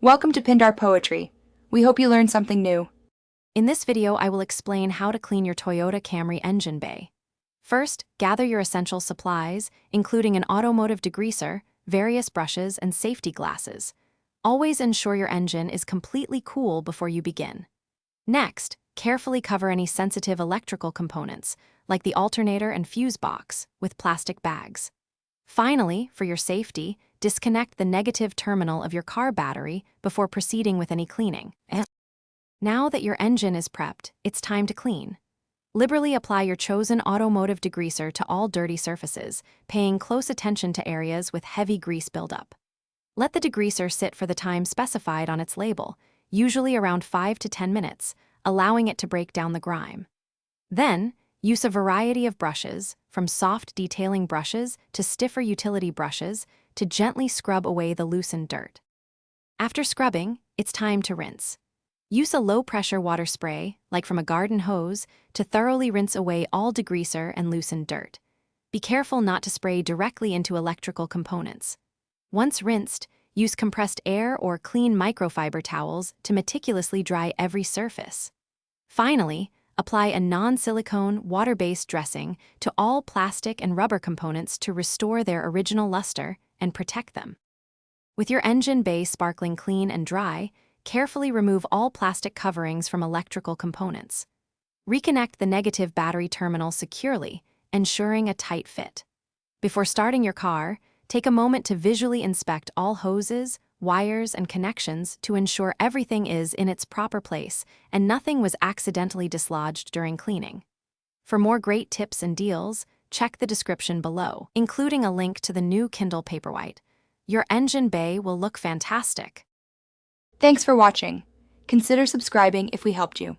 Welcome to Pindar Poetry. We hope you learned something new. In this video, I will explain how to clean your Toyota Camry engine bay. First, gather your essential supplies, including an automotive degreaser, various brushes, and safety glasses. Always ensure your engine is completely cool before you begin. Next, carefully cover any sensitive electrical components, like the alternator and fuse box, with plastic bags. Finally, for your safety, disconnect the negative terminal of your car battery before proceeding with any cleaning. Now that your engine is prepped, it's time to clean. Liberally apply your chosen automotive degreaser to all dirty surfaces, paying close attention to areas with heavy grease buildup. Let the degreaser sit for the time specified on its label, usually around 5 to 10 minutes, allowing it to break down the grime. Then, use a variety of brushes, from soft detailing brushes to stiffer utility brushes, to gently scrub away the loosened dirt. After scrubbing, it's time to rinse. Use a low-pressure water spray, like from a garden hose, to thoroughly rinse away all degreaser and loosened dirt. Be careful not to spray directly into electrical components. Once rinsed, use compressed air or clean microfiber towels to meticulously dry every surface. Finally, apply a non-silicone, water-based dressing to all plastic and rubber components to restore their original luster and protect them. With your engine bay sparkling clean and dry, carefully remove all plastic coverings from electrical components. Reconnect the negative battery terminal securely, ensuring a tight fit. Before starting your car, take a moment to visually inspect all hoses, wires, and connections to ensure everything is in its proper place and nothing was accidentally dislodged during cleaning. For more great tips and deals, check the description below, including a link to the new Kindle Paperwhite. Your engine bay will look fantastic. Thanks for watching. Consider subscribing if we helped you.